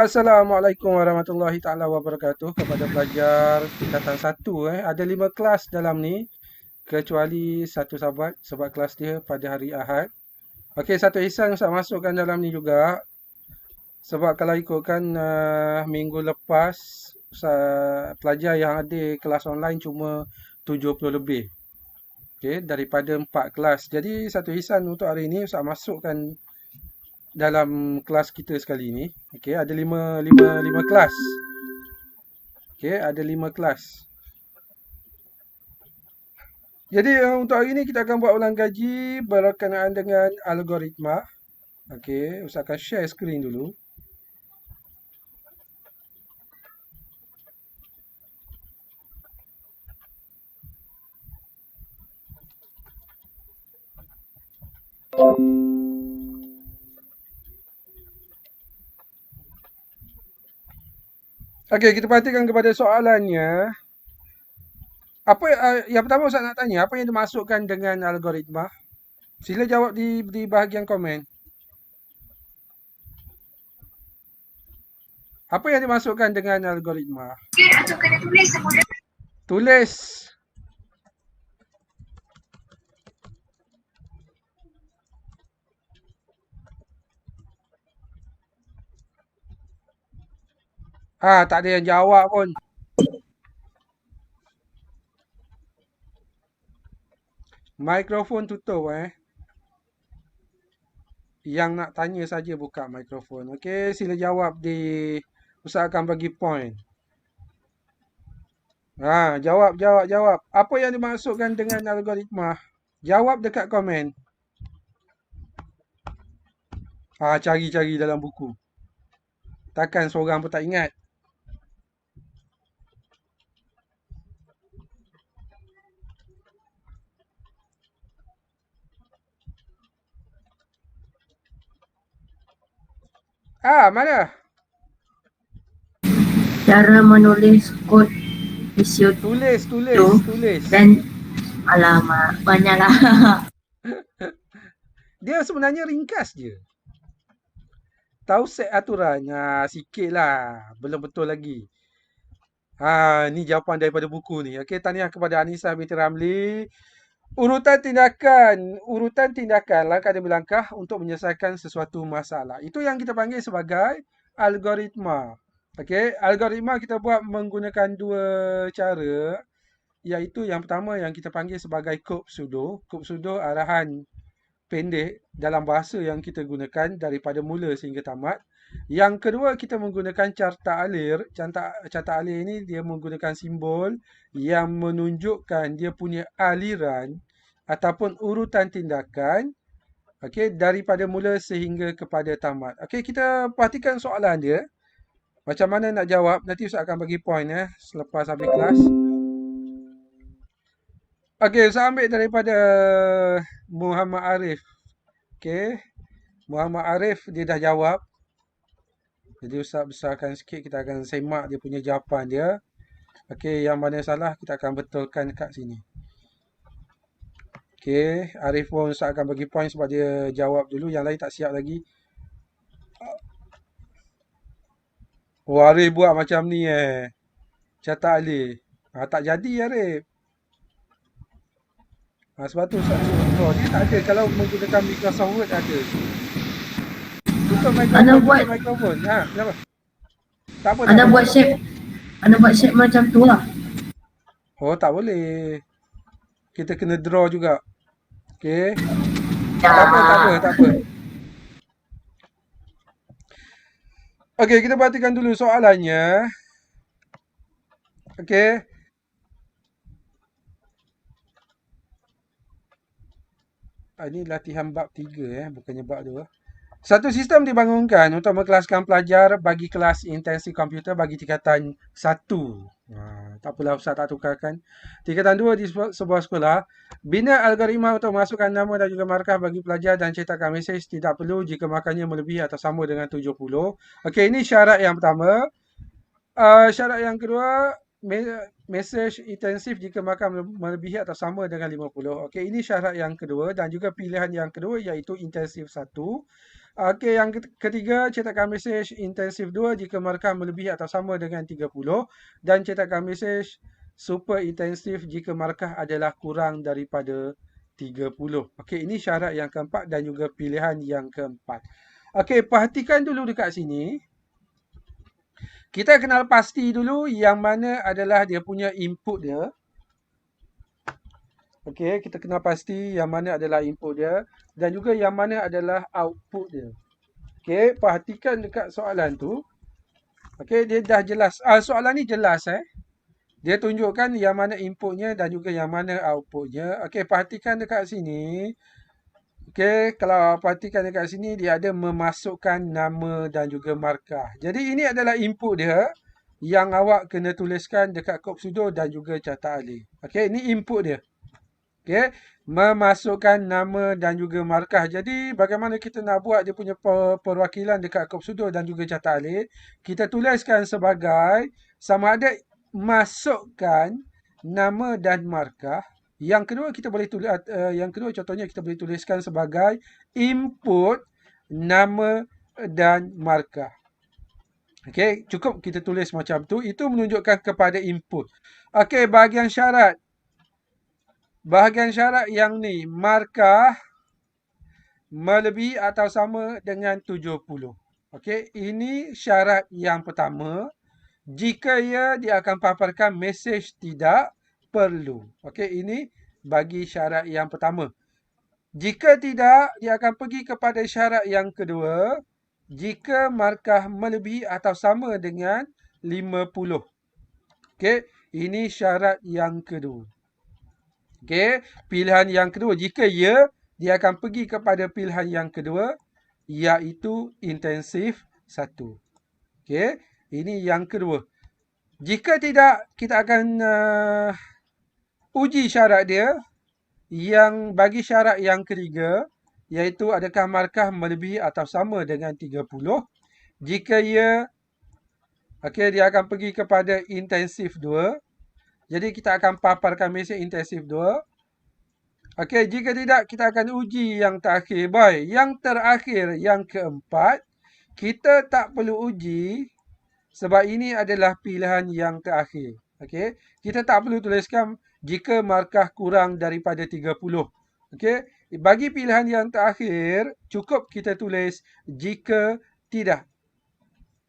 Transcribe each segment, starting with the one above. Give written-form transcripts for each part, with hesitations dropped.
Assalamualaikum warahmatullahi taala wabarakatuh kepada pelajar tingkatan 1 Ada 5 kelas dalam ni kecuali satu sebab kelas dia pada hari Ahad. Okey, satu Ihsan Ustaz masukkan dalam ni juga sebab kalau ikutkan minggu lepas pelajar yang ada kelas online cuma 70 lebih. Okey, daripada 4 kelas. Jadi satu Ihsan untuk hari ini Ustaz masukkan dalam kelas kita sekali ni. Okey, ada lima kelas. Okey, ada 5 kelas. Jadi untuk hari ini kita akan buat ulang kaji berkenaan dengan algoritma. Okey, Ustaz akan share skrin dulu. Okey, kita perhatikan kepada soalannya. Apa yang pertama Ustaz nak tanya, apa yang dimasukkan dengan algoritma? Sila jawab di bahagian komen. Apa yang dimasukkan dengan algoritma? Atau kena tulis semudah. Tulis. Tak ada yang jawab pun. Mikrofon tutup Yang nak tanya saja buka mikrofon. Okey, sila jawab di Ustaz akan bagi point. Jawab. Apa yang dimaksudkan dengan algoritma? Jawab dekat komen. Cari-cari dalam buku. Takkan seorang pun tak ingat. Mana? Cara menulis kod visio Tulis. dan alamat banyaklah. Dia sebenarnya ringkas je. Tahu set aturannya sikit lah. Belum betul lagi. Ni jawapan daripada buku ni. Okey, tahniah kepada Anissa binti Ramli. Urutan tindakan langkah demi langkah untuk menyelesaikan sesuatu masalah. Itu yang kita panggil sebagai algoritma. Okey, algoritma kita buat menggunakan dua cara, iaitu yang pertama yang kita panggil sebagai kod pseudo. Kod pseudo arahan pendek dalam bahasa yang kita gunakan daripada mula sehingga tamat. Yang kedua kita menggunakan carta alir. Carta alir ini dia menggunakan simbol yang menunjukkan dia punya aliran ataupun urutan tindakan, okey, daripada mula sehingga kepada tamat. Okey, kita perhatikan soalan dia. Macam mana nak jawab? Nanti Ustaz akan bagi point selepas habis kelas. Okey, Ustaz ambil daripada Muhammad Arif. Okey. Muhammad Arif dia dah jawab. Jadi Ustaz besarkan sikit, kita akan semak dia punya jawapan dia. Okey, yang mana salah kita akan betulkan kat sini. Okey, Arif pun Ustaz akan bagi point sebab dia jawab dulu, yang lain tak siap lagi. Arif buat macam ni Carta alir. Tak jadi Arif. Sebab tu Ustaz suruh draw. Dia tak ada, kalau menggunakan Microsoft Word ada. Tutup mikrofon. Kenapa? Tak apa. Anda buat shape macam tu lah. Tak boleh. Kita kena draw juga. Okey. Ya. Tak apa. Okey, kita perhatikan dulu soalannya. Okey. Ini latihan bab 3 bukannya bab 2. Satu sistem dibangunkan untuk mengelaskan pelajar bagi kelas intensif komputer bagi tingkatan 1. Tak apalah Ustaz tak tukarkan. Tingkatan 2 di sebuah sekolah. Bina algoritma untuk masukkan nama dan juga markah bagi pelajar dan cetakkan mesej tidak perlu jika markahnya melebihi atau sama dengan 70. Okey, ini syarat yang pertama. Syarat yang kedua, mesej intensif jika markah melebihi atau sama dengan 50. Okey, ini syarat yang kedua dan juga pilihan yang kedua iaitu intensif 1. Okey, yang ketiga, cetakan mesej intensif 2 jika markah melebihi atau sama dengan 30 dan cetakan mesej super intensif jika markah adalah kurang daripada 30. Okey, ini syarat yang keempat dan juga pilihan yang keempat. Okey, perhatikan dulu dekat sini. Kita kenal pasti dulu yang mana adalah dia punya input dia. Okey, kita kenal pasti yang mana adalah input dia dan juga yang mana adalah output dia. Okey, perhatikan dekat soalan tu. Okey, dia dah jelas. Soalan ni jelas Dia tunjukkan yang mana inputnya dan juga yang mana outputnya. Okey, perhatikan dekat sini. Okey, kalau perhatikan dekat sini dia ada memasukkan nama dan juga markah. Jadi ini adalah input dia yang awak kena tuliskan dekat kod pseudo dan juga catat alih. Okey, ini input dia. Okey, memasukkan nama dan juga markah. Jadi bagaimana kita nak buat dia punya perwakilan dekat kod pseudo dan juga catat alih? Kita tuliskan sebagai sama ada masukkan nama dan markah. Yang kedua kita boleh tulis yang kedua contohnya kita boleh tuliskan sebagai input nama dan markah. Okey, cukup kita tulis macam tu. Itu menunjukkan kepada input. Okey, bahagian syarat. Bahagian syarat yang ni, markah melebihi atau sama dengan 70. Okey, ini syarat yang pertama. Jika dia akan paparkan mesej tidak perlu. Okey, ini bagi syarat yang pertama. Jika tidak, dia akan pergi kepada syarat yang kedua. Jika markah melebihi atau sama dengan 50. Okey, ini syarat yang kedua. Okey, pilihan yang kedua. Jika dia akan pergi kepada pilihan yang kedua, iaitu intensif 1. Okey, ini yang kedua. Jika tidak, kita akan uji syarat dia. Yang bagi syarat yang ketiga, iaitu adakah markah melebihi atau sama dengan 30. Jika okey, dia akan pergi kepada intensif 2. Jadi kita akan paparkan mesej intensif 2. Okey, jika tidak kita akan uji yang terakhir. Baik, yang terakhir yang keempat, kita tak perlu uji sebab ini adalah pilihan yang terakhir. Okey, kita tak perlu tuliskan jika markah kurang daripada 30. Okey, bagi pilihan yang terakhir cukup kita tulis jika tidak.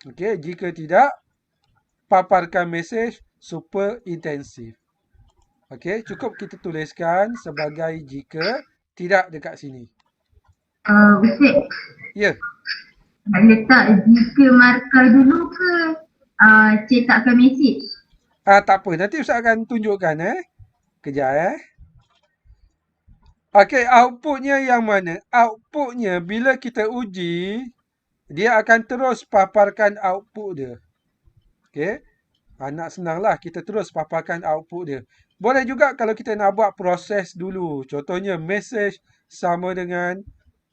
Okey, jika tidak paparkan mesej super intensif. Okey, cukup kita tuliskan sebagai jika tidak dekat sini. Ustaz, Ya. nak letak jika markah dulu ke cetakkan mesej? Tak apa. Nanti Ustaz akan tunjukkan Kejap Okey, outputnya yang mana? Outputnya bila kita uji, dia akan terus paparkan output dia. Okey. Nak senanglah kita terus paparkan output dia. Boleh juga kalau kita nak buat proses dulu. Contohnya mesej sama dengan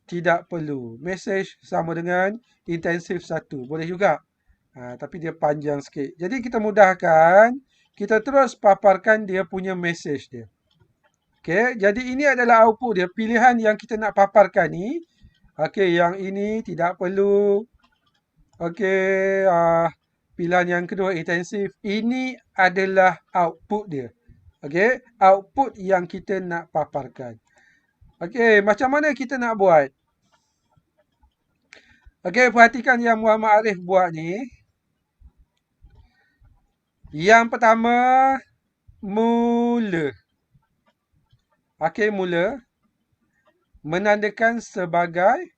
tidak perlu. Mesej sama dengan intensif 1. Boleh juga. Tapi dia panjang sikit. Jadi kita mudahkan. Kita terus paparkan dia punya mesej dia. Okey, jadi ini adalah output dia. Pilihan yang kita nak paparkan ni. Okey, yang ini tidak perlu. Okey, pilihan yang kedua intensif. Ini adalah output dia. Okey, output yang kita nak paparkan. Okey, macam mana kita nak buat? Okey, perhatikan yang Muhammad Arif buat ni. Yang pertama, mula. Okey, mula. Menandakan sebagai.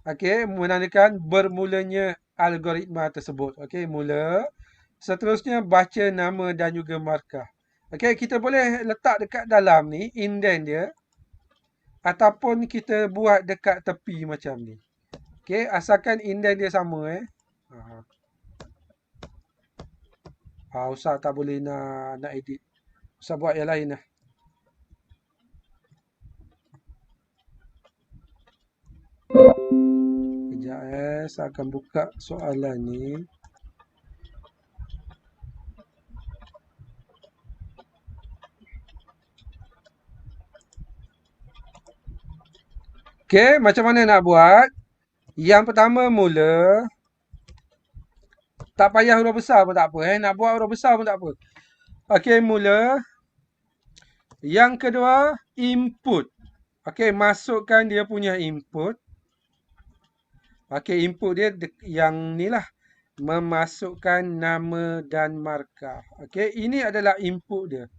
Okey, menandakan bermulanya algoritma tersebut. Okey, mula. Seterusnya baca nama dan juga markah. Okey, kita boleh letak dekat dalam ni indent dia ataupun kita buat dekat tepi macam ni. Okey, asalkan indent dia sama Ustaz tak boleh nak edit. Ustaz buat yang lain lah. Kejap saya akan buka soalan ni. Okey, macam mana nak buat? Yang pertama mula, tak payah huruf besar pun tak apa. Nak buat huruf besar pun tak apa. Okey, mula. Yang kedua, input. Okey, masukkan dia punya input. Okey, input dia yang ni lah. Memasukkan nama dan markah. Okey, ini adalah input dia.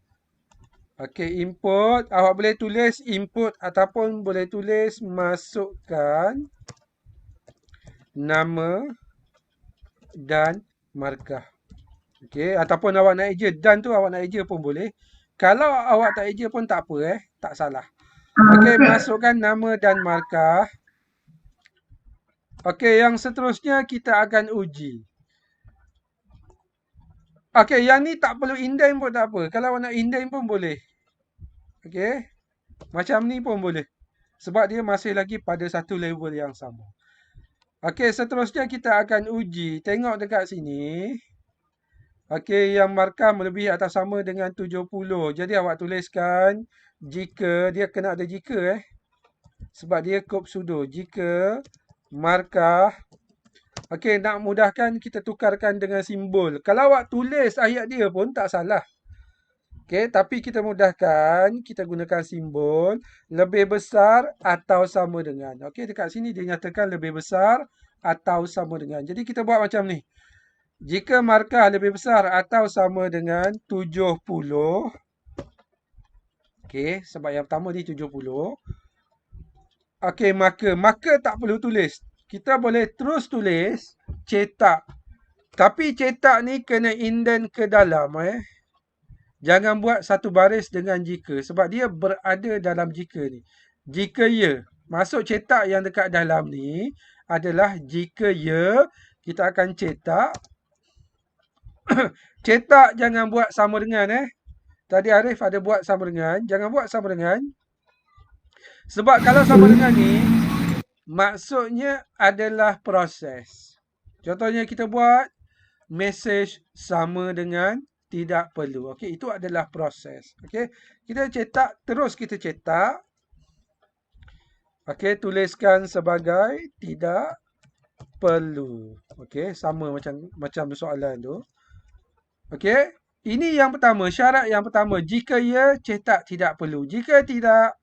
Okey, input. Awak boleh tulis input ataupun boleh tulis masukkan nama dan markah. Okey, ataupun awak nak eja dan tu awak nak eja pun boleh. Kalau awak tak eja pun tak apa tak salah. Okey, Ustaz. masukkan nama dan markah. Okey, yang seterusnya kita akan uji. Okey, yang ni tak perlu indent pun tak apa. Kalau awak nak indent pun boleh. Okey, macam ni pun boleh. Sebab dia masih lagi pada satu level yang sama. Okey, seterusnya kita akan uji. Tengok dekat sini. Okey, yang markah melebihi atau sama dengan 70. Jadi awak tuliskan jika, dia kena ada jika sebab dia kod pseudo. Jika markah, okey, nak mudahkan kita tukarkan dengan simbol. Kalau awak tulis ayat dia pun tak salah. Okey, tapi kita mudahkan, kita gunakan simbol lebih besar atau sama dengan. Okey, dekat sini dia nyatakan lebih besar atau sama dengan. Jadi kita buat macam ni. Jika markah lebih besar atau sama dengan 70. Okey, sebab yang pertama ni 70. Okey, maka tak perlu tulis. Kita boleh terus tulis cetak. Tapi cetak ni kena indent ke dalam Jangan buat satu baris dengan jika sebab dia berada dalam jika ni. Jika ya, masuk cetak yang dekat dalam ni adalah jika ya, kita akan cetak. Cetak jangan buat sama dengan Tadi Arif ada buat sama dengan. Jangan buat sama dengan. Sebab kalau sama dengan ni, maksudnya adalah proses. Contohnya kita buat message sama dengan tidak perlu. Okey, itu adalah proses. Okey, kita cetak, terus kita cetak. Okey, tuliskan sebagai tidak perlu. Okey, sama macam soalan tu. Okey, ini yang pertama, syarat yang pertama. Jika ya, cetak tidak perlu. Jika tidak,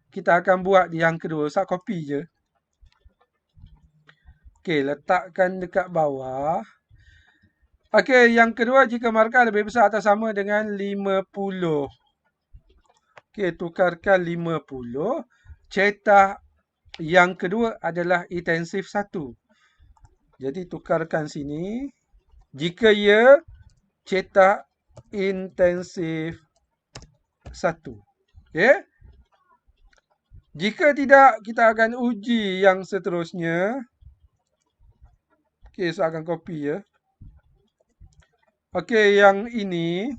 kita akan buat yang kedua. Ustaz copy je. Okey, letakkan dekat bawah. Okey, yang kedua, jika markah lebih besar atau sama dengan 50. Okey, tukarkan 50. Cetak yang kedua adalah intensif 1. Jadi, tukarkan sini. Jika ya, cetak intensif 1. Okey. Jika tidak, kita akan uji yang seterusnya. Okey, saya akan copy ya. Okey, yang ini.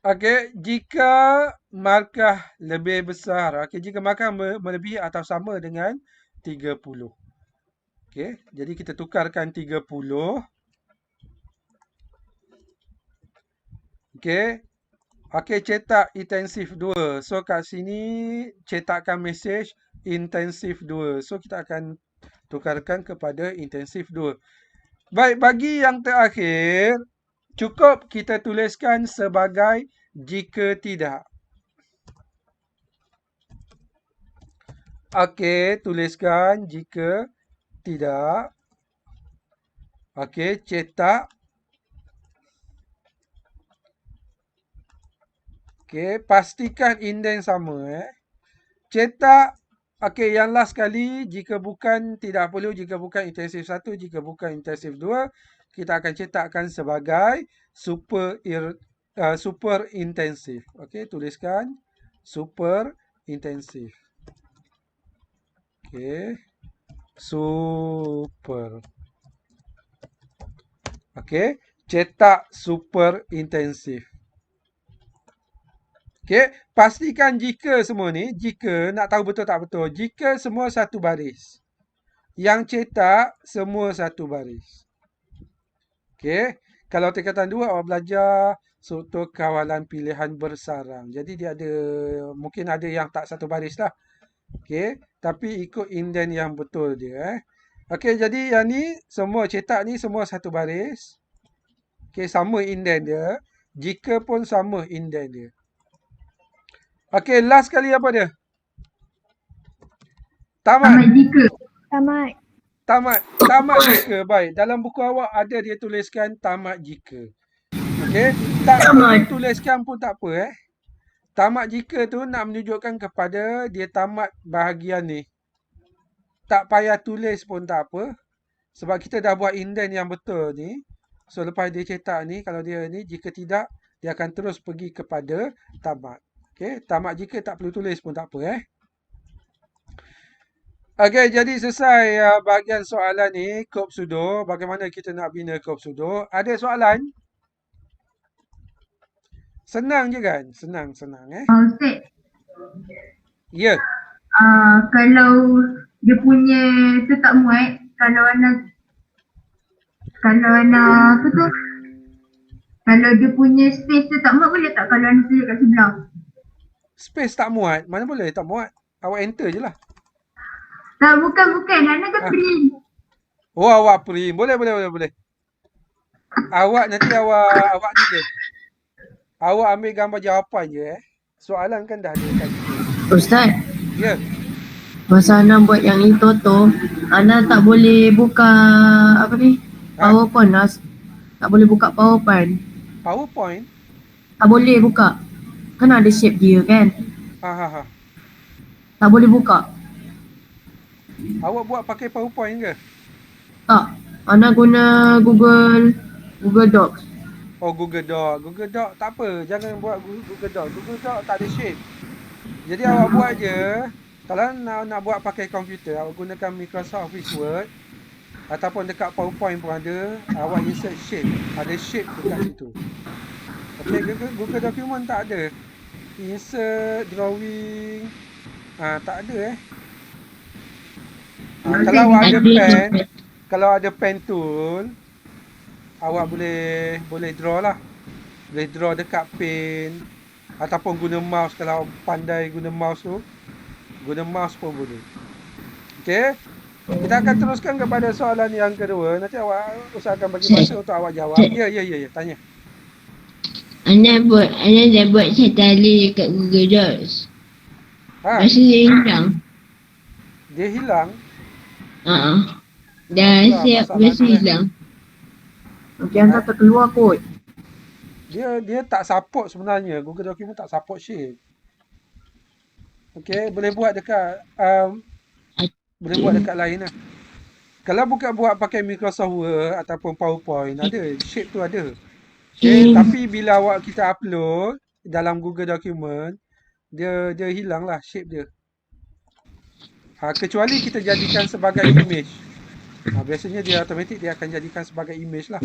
Okey, jika markah lebih besar. Okey, jika markah melebihi atau sama dengan 30. Okey, jadi kita tukarkan 30. Okey. Okey, cetak intensif 2. So, kat sini cetakkan message intensif 2. So, kita akan tukarkan kepada intensif 2. Baik, bagi yang terakhir, cukup kita tuliskan sebagai jika tidak. Okey, tuliskan jika tidak. Okey, cetak. Okey, pastikan indent sama Cetak. Okey, yang last sekali, jika bukan tidak perlu, jika bukan intensif 1, jika bukan intensif 2, kita akan cetakkan sebagai super intensif. Okey, tuliskan super intensif. Okey, super. Okey, cetak super intensif. Okey, pastikan jika semua ni, jika nak tahu betul tak betul, jika semua satu baris. Yang cetak semua satu baris. Okey, kalau tingkatan 2 awak belajar struktur kawalan pilihan bersarang. Jadi dia ada, mungkin ada yang tak satu baris lah. Okey, tapi ikut inden yang betul dia. Okey, jadi yang ni semua cetak ni semua satu baris. Okey, sama inden dia. Jika pun sama inden dia. Okey, last kali apa dia? Tamat. Tamat jika. Tamat. Tamat. Tamat jika. Baik. Dalam buku awak ada dia tuliskan tamat jika. Okey. Tak perlu tuliskan pun tak apa. Tamat jika tu nak menunjukkan kepada dia tamat bahagian ni. Tak payah tulis pun tak apa. Sebab kita dah buat inden yang betul ni. So lepas dia cetak ni, kalau dia ni, jika tidak, dia akan terus pergi kepada tamat. Okey. Tamat jika tak perlu tulis pun tak apa. Okey, jadi selesai bahagian soalan ni, kop sudo. Bagaimana kita nak bina kop sudo? Ada soalan? Senang je kan? Senang. Ustaz, Ya. kalau dia punya tu tak muat, kalau anak apa tu, kalau dia punya space tu tak muat boleh tak kalau anak tulis kat sebelah? Space tak muat? Mana boleh tak muat? Awak enter je lah. Tak, bukan. Anak kan print. Oh, awak print. Boleh. Awak nanti awak ni je. Awak ambil gambar jawapan je Soalan kan dah ada kat situ. Ustaz, Ya. masa Ana buat yang itu tu, Ana tak boleh buka apa ni? PowerPoint lah. Tak boleh buka PowerPoint. PowerPoint? Tak boleh buka. Kan ada shape dia kan? Ha. Tak boleh buka. Awak buat pakai PowerPoint ke? Tak. Ana guna Google Docs. Oh, Google Doc. Google Doc tak apa. Jangan buat Google Doc. Google Doc tak ada shape. Jadi awak buat je. Kalau nak buat pakai komputer, awak gunakan Microsoft Office Word. Ataupun dekat PowerPoint pun ada. Awak insert shape. Ada shape dekat situ. Okay, Google Document tak ada. Insert, drawing. Tak ada Kalau awak ada pen. Kalau ada pen tool. Awak boleh draw lah. Boleh draw dekat pen. Ataupun guna mouse. Kalau pandai guna mouse tu. Guna mouse pun boleh. Okay. Kita akan teruskan kepada soalan yang kedua. Nanti awak usahakan bagi masa untuk awak jawab. Ya. Tanya. Ana dah buat setali dekat Google Docs. Masa dia hilang. Dia hilang? Dah siap masa hilang. Nanti Ana terkeluar kot. Dia tak support sebenarnya. Google Document tak support shape. Okay, boleh buat dekat lain lah. Kalau bukan buat pakai Microsoft Word ataupun PowerPoint, ada shape tu ada. Okay, tapi bila kita upload dalam Google Document, dia hilang lah shape dia. Kecuali kita jadikan sebagai image. Biasanya dia automatik dia akan jadikan sebagai image lah.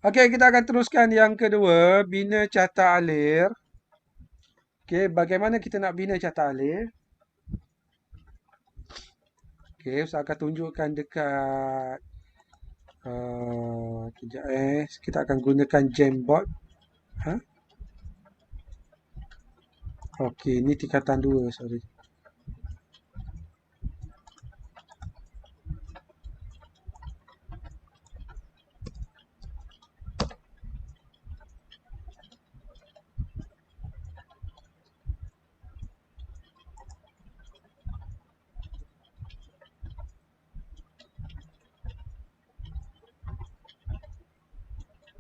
Okey, kita akan teruskan yang kedua, bina carta alir. Okey, bagaimana kita nak bina carta alir? Okey, saya akan tunjukkan dekat kejap kita akan gunakan Jamboard. Okey, ni tingkatan 2, sorry.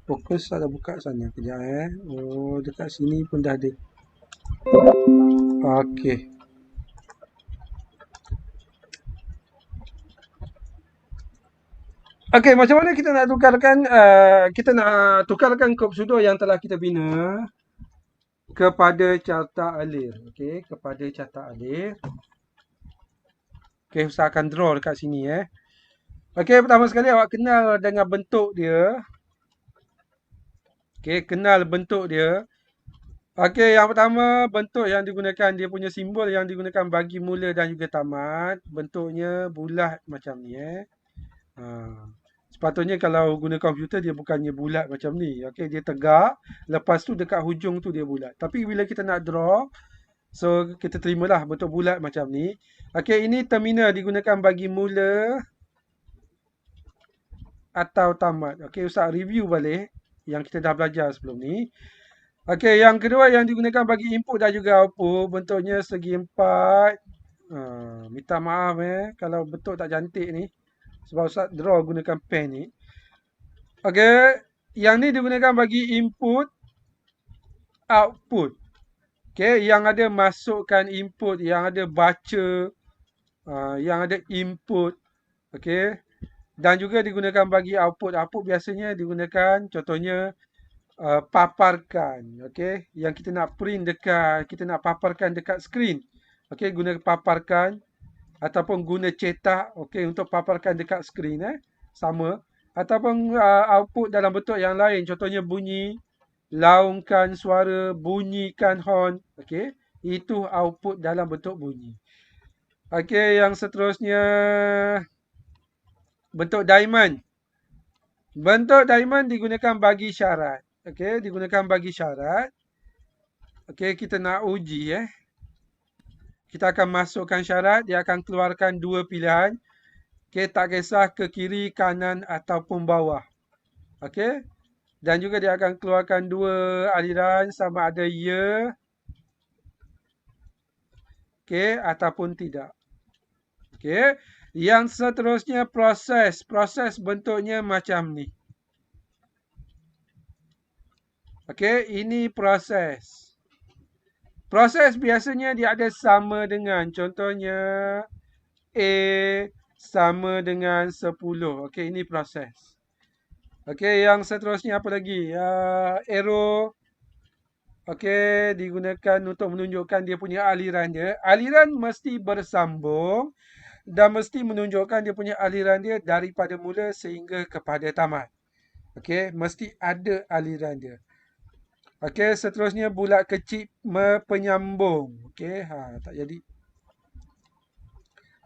Fokus ada buka sana kejap Oh, dekat sini pun dah ada. Okey. Okey, macam mana kita nak tukarkan kop sudo yang telah kita bina kepada carta alir. Okey, kepada carta alir. Okey, usahakan draw dekat sini Okey, pertama sekali awak kenal dengan bentuk dia. Okey, kenal bentuk dia. Okey, yang pertama bentuk yang digunakan, dia punya simbol yang digunakan bagi mula dan juga tamat. Bentuknya bulat macam ni Sepatutnya kalau guna komputer dia bukannya bulat macam ni. Okey, dia tegak, lepas tu dekat hujung tu dia bulat. Tapi bila kita nak draw, so kita terimalah bentuk bulat macam ni. Okey, ini terminal digunakan bagi mula atau tamat. Okey, Ustaz review balik yang kita dah belajar sebelum ni. Okey, yang kedua yang digunakan bagi input dan juga output, bentuknya segi empat. Minta maaf kalau bentuk tak cantik ni. Sebab Ustaz draw gunakan pen ni. Okey, yang ni digunakan bagi input, output. Okey, yang ada masukkan input, yang ada baca, yang ada input. Okey, dan juga digunakan bagi output. Output biasanya digunakan contohnya paparkan. Okey, yang kita nak print dekat, kita nak paparkan dekat skrin. Okey, guna paparkan ataupun guna cetak. Okey, untuk paparkan dekat skrin sama. Ataupun output dalam bentuk yang lain. Contohnya bunyi, laungkan suara, bunyikan horn. Okey, itu output dalam bentuk bunyi. Okey, yang seterusnya bentuk diamond. Bentuk diamond digunakan bagi syarat. Okey, digunakan bagi syarat. Okey, kita nak uji Kita akan masukkan syarat, dia akan keluarkan dua pilihan. Okey, tak kisah ke kiri, kanan ataupun bawah. Okey. Dan juga dia akan keluarkan dua aliran sama ada ya. Okey, ataupun tidak. Okey. Yang seterusnya proses. Proses bentuknya macam ni. Okey, ini proses. Proses biasanya dia ada sama dengan, contohnya A sama dengan 10. Okey, ini proses. Okey, yang seterusnya apa lagi? Arrow. Okey, digunakan untuk menunjukkan dia punya aliran dia. Aliran mesti bersambung dan mesti menunjukkan dia punya aliran dia daripada mula sehingga kepada tamat. Okey, mesti ada aliran dia. Okey, seterusnya bulat kecil penyambung. Okey, tak jadi.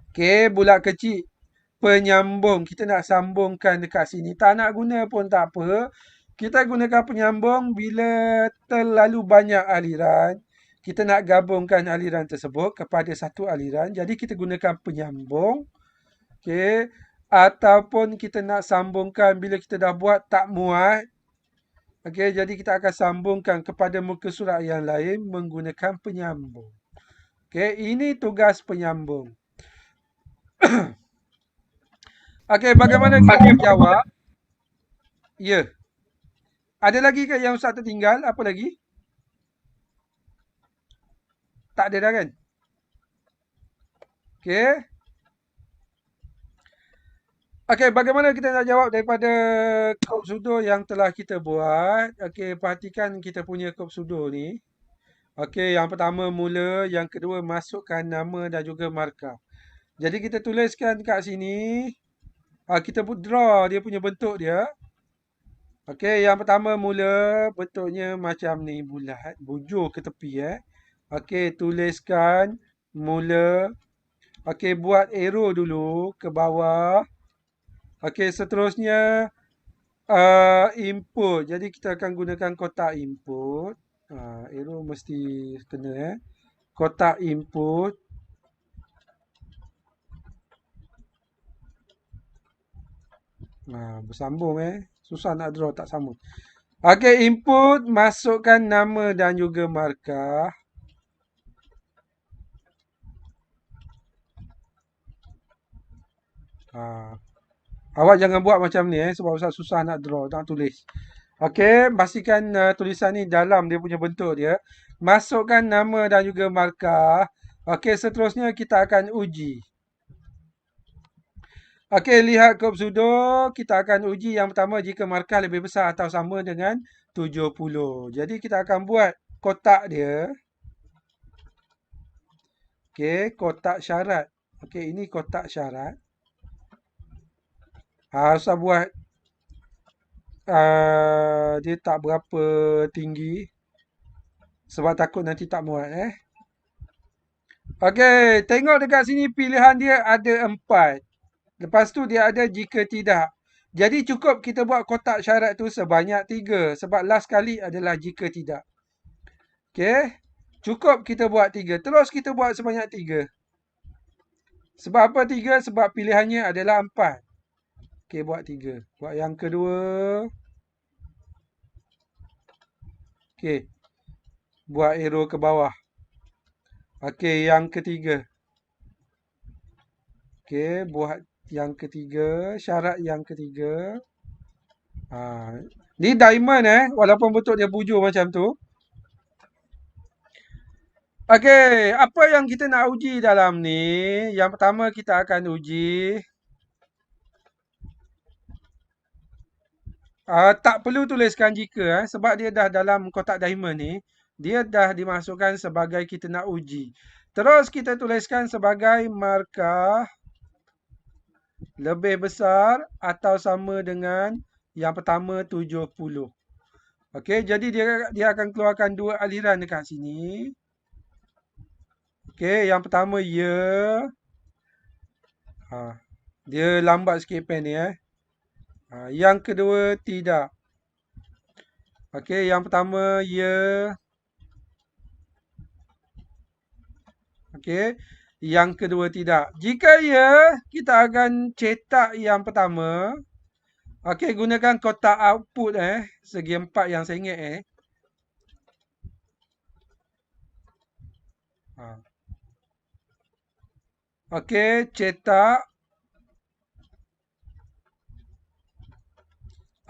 Okey, bulat kecil penyambung. Kita nak sambungkan dekat sini. Tak nak guna pun tak apa. Kita gunakan penyambung bila terlalu banyak aliran. Kita nak gabungkan aliran tersebut kepada satu aliran. Jadi kita gunakan penyambung. Okey, ataupun kita nak sambungkan bila kita dah buat tak muat. Okey, jadi kita akan sambungkan kepada muka surat yang lain menggunakan penyambung. Okey, ini tugas penyambung. Okey, bagaimana kita jawab? Ya. Ada lagi ke yang Ustaz tertinggal? Apa lagi? Tak ada dah kan? Okey. Okey, bagaimana kita nak jawab daripada kod sudo yang telah kita buat? Okey, perhatikan kita punya kod sudo ni. Okey, yang pertama mula, yang kedua masukkan nama dan juga markah. Jadi kita tuliskan kat sini. Kita draw dia punya bentuk dia. Okey, yang pertama mula, bentuknya macam ni, bulat, bujur ke tepi Okey, tuliskan mula. Okey, buat arrow dulu ke bawah. Okey, seterusnya input. Jadi kita akan gunakan kotak input. Arrow mesti kena kotak input. Bersambung susah nak draw tak sambung. Okey, input, masukkan nama dan juga markah. Awak jangan buat macam ni sebab Ustaz susah nak draw, nak tulis. Okey, pastikan tulisan ni dalam dia punya bentuk dia. Masukkan nama dan juga markah. Okey, seterusnya kita akan uji. Okey, lihat kod sudo. Kita akan uji yang pertama jika markah lebih besar atau sama dengan 70. Jadi kita akan buat kotak dia. Okey, kotak syarat. Okey, ini kotak syarat. Ustaz buat dia tak berapa tinggi sebab takut nanti tak muat Okey, tengok dekat sini pilihan dia ada 4. Lepas tu dia ada jika tidak. Jadi cukup kita buat kotak syarat tu sebanyak 3. Sebab last kali adalah jika tidak. Okey. Cukup kita buat 3. Terus kita buat sebanyak 3. Sebab apa 3? Sebab pilihannya adalah 4. Okey, buat 3. Buat yang kedua. Okey. Buat arrow ke bawah. Okey, yang ketiga. Okey, buat yang ketiga. Syarat yang ketiga. Ni diamond walaupun bentuk dia bujur macam tu. Okey, apa yang kita nak uji dalam ni? Yang pertama kita akan uji. Tak perlu tuliskan jika sebab dia dah dalam kotak diamond ni. Dia dah dimasukkan sebagai kita nak uji. Terus kita tuliskan sebagai markah lebih besar atau sama dengan yang pertama 70. Okey, jadi dia akan keluarkan dua aliran dekat sini. Okey, yang pertama ya. Dia lambat sikit pen ni Yang kedua tidak. Okey, yang pertama ya. Okey, yang kedua tidak. Jika ya, kita akan cetak yang pertama. Okey, gunakan kotak output segi 4 yang saya ingat Okey, cetak.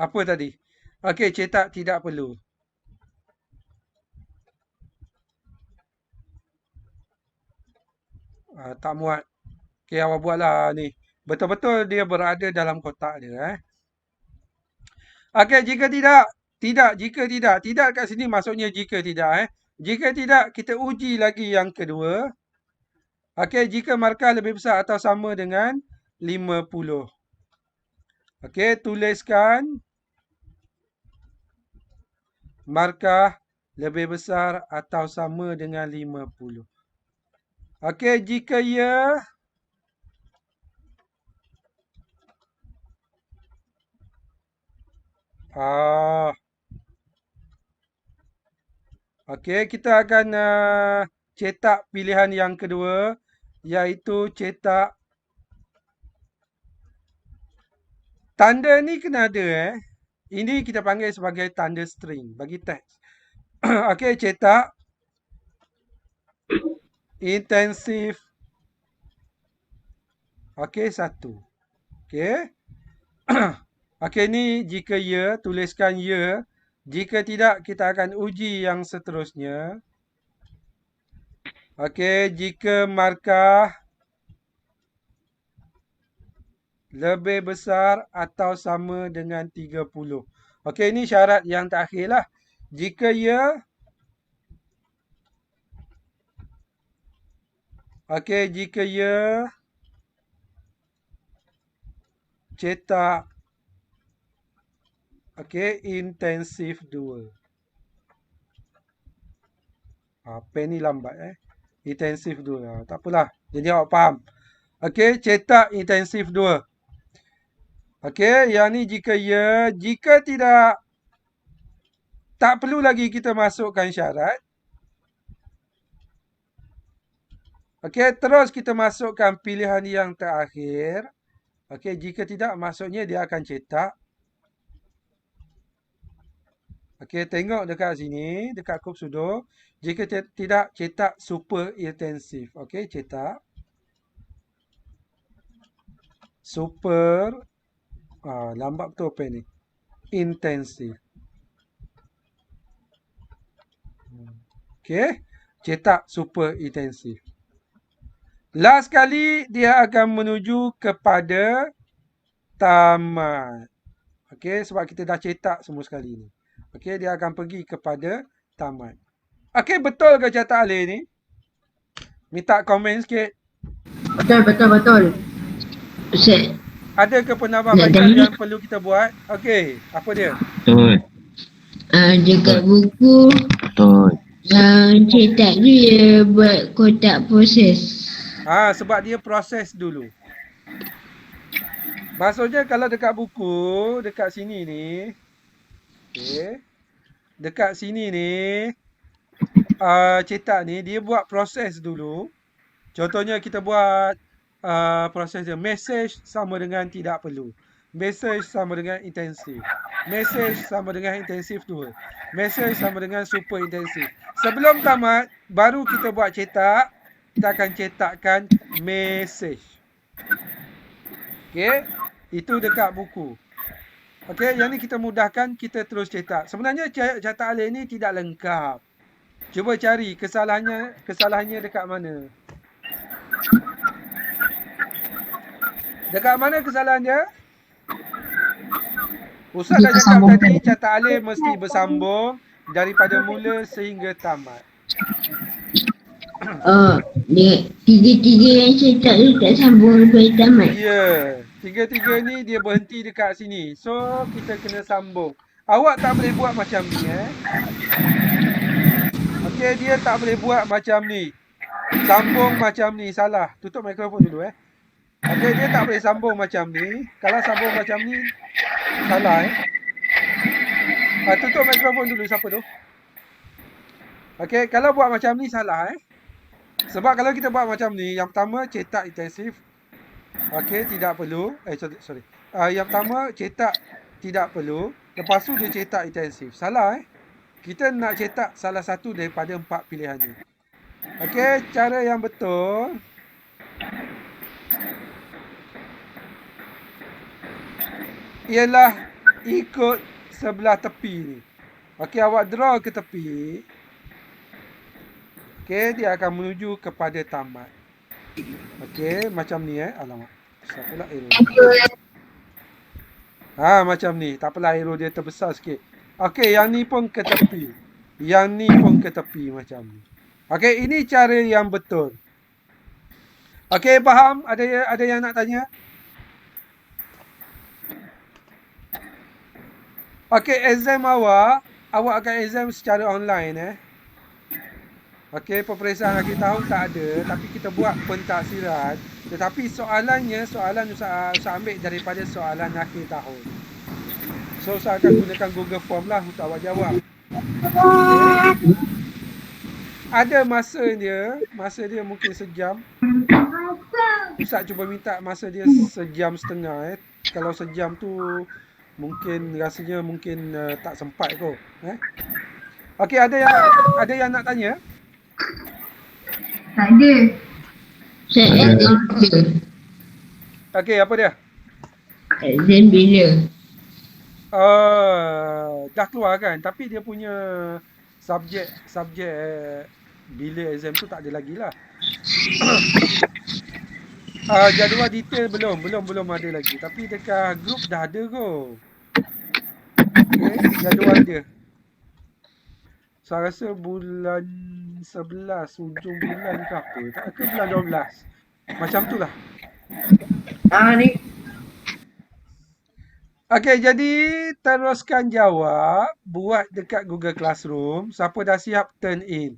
Apa tadi? Okey, cetak tidak perlu. Tak muat. Okey, awak buatlah ni. Betul-betul dia berada dalam kotak dia Okey, jika tidak. Tidak, jika tidak. Tidak kat sini maksudnya jika tidak Jika tidak, kita uji lagi yang kedua. Okey, jika markah lebih besar atau sama dengan 50. Okey, tuliskan markah lebih besar atau sama dengan 50. Okey, jika ya. Okey, kita akan cetak pilihan yang kedua, iaitu cetak. Tanda ni kena ada Ini kita panggil sebagai tanda string bagi teks. Okey, cetak intensif. Okey, 1. Okey. Okey, ni jika ya, tuliskan ya. Jika tidak, kita akan uji yang seterusnya. Okey, jika markah lebih besar atau sama dengan 30. Okey, ini syarat yang terakhir lah. Jika ya. Okey, jika ya. Cetak. Okey, intensif 2. Pen ni lambat Intensif 2. Tak apalah. Jadi awak faham. Okey, cetak intensif 2. Okey, yang ni jika ya. Jika tidak, tak perlu lagi kita masukkan syarat. Okey, terus kita masukkan pilihan yang terakhir. Okey, jika tidak, maksudnya dia akan cetak. Okey, tengok dekat sini, dekat kub sudo. Jika tidak, cetak super intensif. Okey, cetak. Super. Lambat betul pen ni. Intensif. Okey, cetak super intensif. Last kali, dia akan menuju kepada tamat. Okey, sebab kita dah cetak semua sekali ni. Okey, dia akan pergi kepada tamat. Okey, betul ke Cata Ali ni? Minta komen sikit. Betul. Ustaz, Ada ke penambahbaikan yang perlu kita buat? Okey, apa dia? Betul. dekat buku Betul. yang cetak tu dia buat kotak proses. Sebab dia proses dulu. Maksudnya kalau dekat buku, dekat sini ni, okey. Dekat sini ni, cetak ni dia buat proses dulu. Contohnya kita buat proses dia message sama dengan tidak perlu. Message sama dengan intensif. Message sama dengan intensif 2. Message sama dengan super intensif. Sebelum tamat, baru kita buat cetak. Kita akan cetakkan message. Okey, itu dekat buku. Okey, yang ni kita mudahkan, kita terus cetak. Sebenarnya cetak alih ni tidak lengkap. Cuba cari kesalahannya dekat mana. Dekat mana kesalahannya? Ustaz dah cakap tadi, cetak alih mesti bersambung daripada mula sehingga tamat. Dia tiga-tiga yang cetak tu tak sambung sampai tamat. Ya, tiga-tiga ni dia berhenti dekat sini. So, kita kena sambung. Awak tak boleh buat macam ni Okey, dia tak boleh buat macam ni. Sambung macam ni, salah. Tutup mikrofon dulu Okey, dia tak boleh sambung macam ni. Kalau sambung macam ni, salah tutup mikrofon dulu, siapa tu? Okey, kalau buat macam ni, salah Sebab kalau kita buat macam ni, yang pertama cetak intensif. Okey, tidak perlu. Sorry. Yang pertama cetak tidak perlu. Lepas tu dia cetak intensif. Salah Kita nak cetak salah satu daripada 4 pilihan ni. Okey, cara yang betul. Ialah ikut sebelah tepi ni. Okey, awak draw ke tepi. Okey, dia akan menuju kepada tamat. Okey, macam ni Alamak. Besar pula arrow. Macam ni. Tak apalah, arrow dia terbesar sikit. Okey, yang ni pun ke tepi. Yang ni pun ke tepi macam ni. Okey, ini cara yang betul. Okey, faham? Ada yang nak tanya? Okey, exam awak akan exam secara online Okey, peperiksaan akhir tahun tak ada, tapi kita buat pentaksiran. Tetapi soalan Ustaz ambil daripada soalan akhir tahun. So, Ustaz akan gunakan Google Form lah untuk awak jawab. Okay. Ada masa dia mungkin sejam. Ustaz cuba minta masa dia sejam setengah Kalau sejam tu mungkin rasanya tak sempat kot. Okey, ada yang nak tanya? Tak ada. Saya ada. Okey, apa dia? Exam bila? Dah keluar kan, tapi dia punya subjek bila exam tu tak ada lagi lah. Jadual detail belum ada lagi, tapi dekat grup dah ada kot. Okay, jadual dia. Saya rasa bulan 11, hujung bulan ke apa, tak ke bulan 12. Macam tu lah. Ni. Okey, jadi teruskan jawab, buat dekat Google Classroom. Siapa dah siap, turn in.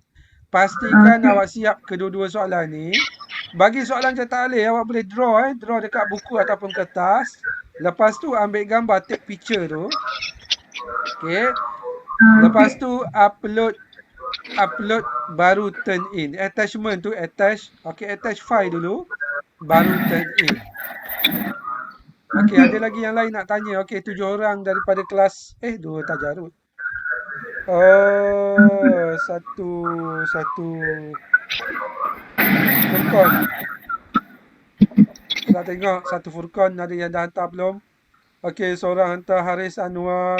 Pastikan awak siap kedua-dua soalan ni. Bagi soalan cetak alih, awak boleh draw dekat buku ataupun kertas. Lepas tu ambil gambar, take picture tu. Okey. Lepas tu upload baru turn in. Attachment tu attach. Okey, attach file dulu. Baru turn in. Okey, ada lagi yang lain nak tanya. Okey, 7 orang daripada kelas 2 tajarut. Satu Furqan. Kita tengok satu Furqan ada yang dah hantar belum? Okey, seorang hantar Haris Anwar.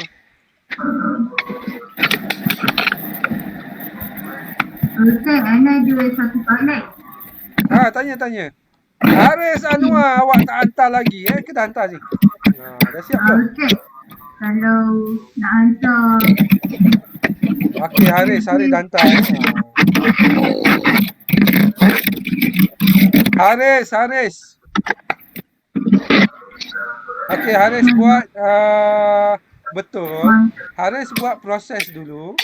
Ustaz, Ana ada satu soalan. Tanya. Haris Anwar, awak tak hantar lagi ke dah hantar ni? Dah siap belum? Ustaz, kalau nak hantar. Okey, Haris dah hantar. Haris. Okey, Haris buat betul. Haris buat proses dulu.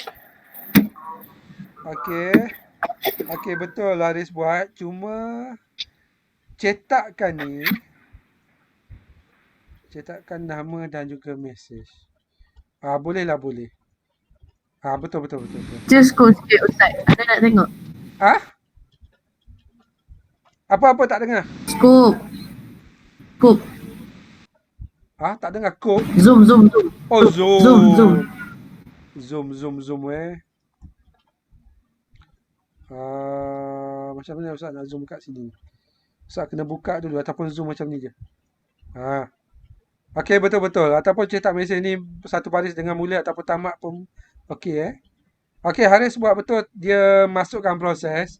Okey, betul Haris buat. Cuma cetakkan ni Cetakkan nama dan juga mesej. Bolehlah, boleh. Betul. Just go sikit Ustaz. Ana nak tengok. Apa tak dengar? Scoop. Tak dengar kod. Zoom. Oh, Zoom. Zoom macam mana Ustaz nak zoom kat sini? Ustaz kena buka dulu ataupun zoom macam ni je. Okey, betul. Ataupun cetak mesej ni satu baris dengan mula ataupun tamat pun okey Okey, Haris buat betul. Dia masukkan proses.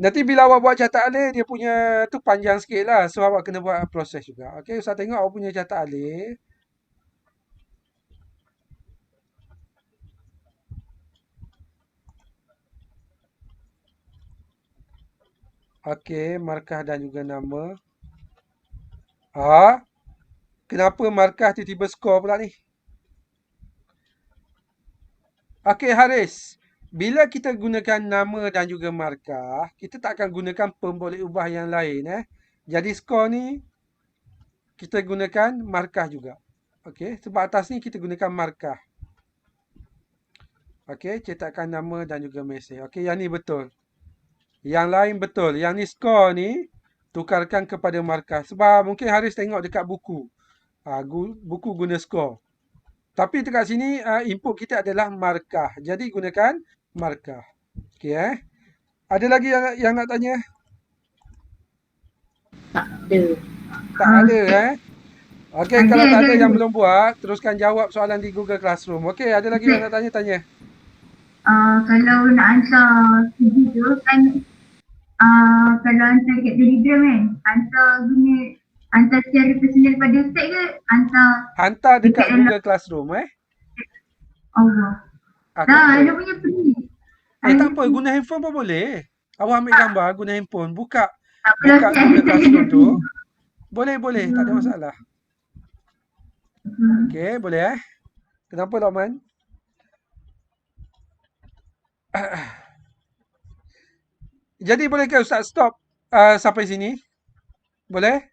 Nanti bila awak buat catat alih, dia punya tu panjang sikit lah. So, awak kena buat proses juga. Okey, Ustaz tengok awak punya catat alih. Okey, markah dan juga nama. Kenapa markah tiba-tiba skor pula ni? Okey, Haris. Bila kita gunakan nama dan juga markah, kita tak akan gunakan pemboleh ubah yang lain. Jadi skor ni, kita gunakan markah juga. Okey, sebab atas ni kita gunakan markah. Okey, cetakkan nama dan juga mesej. Okey, yang ni betul. Yang lain betul. Yang ni skor ni, tukarkan kepada markah. Sebab mungkin Haris tengok dekat buku. Buku guna skor. Tapi dekat sini, input kita adalah markah. Jadi, gunakan markah. Okey, Ada lagi yang nak tanya? Tak ada. Tak ada, Okey, kalau tak ada yang belum buat, teruskan jawab soalan di Google Classroom. Okey, ada lagi yang nak tanya? Kalau nak hantar CV tu kan, kalau hantar kat Telegram hantar secara personal pada Ustaz ke Hantar dekat Google Classroom, Allah. Dia punya free. Tak apa, guna handphone pun boleh. Awak ambil gambar, guna handphone, buka Google Classroom tu. Boleh, tak ada masalah. Okey, boleh Kenapa, Lokman? Jadi bolehkah Ustaz stop sampai sini? Boleh?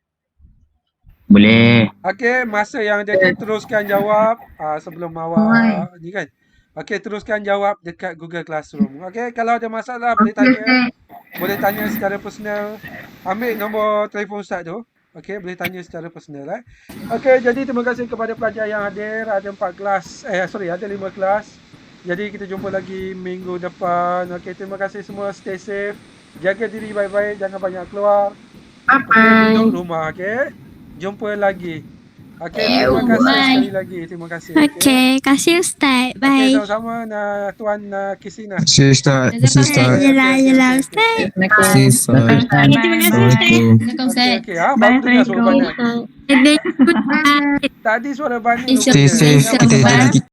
Boleh. Okey, masa yang dia akan teruskan jawab sebelum awak ni kan. Okey, teruskan jawab dekat Google Classroom. Okey, kalau ada masalah boleh tanya secara personal. Ambil nombor telefon Ustaz tu. Okey, boleh tanya secara personal Okey, jadi terima kasih kepada pelajar yang hadir. Ada 4 kelas. Ada 5 kelas. Jadi kita jumpa lagi minggu depan. Okey, terima kasih semua. Stay safe. Jaga diri baik-baik. Jangan banyak keluar. Bye-bye. Duduk rumah, okey? Jumpa lagi. Okey, terima kasih sekali lagi. Terima kasih. Okey, kasih Ustaz. Bye. Okey, sama-sama Tuan Kisina. Terima kasih Ustaz. Yelah Ustaz. Terima kasih Ustaz. Terima kasih Ustaz. Okey, baru dengar suara banyak. Tadi suara banyak. Stay safe.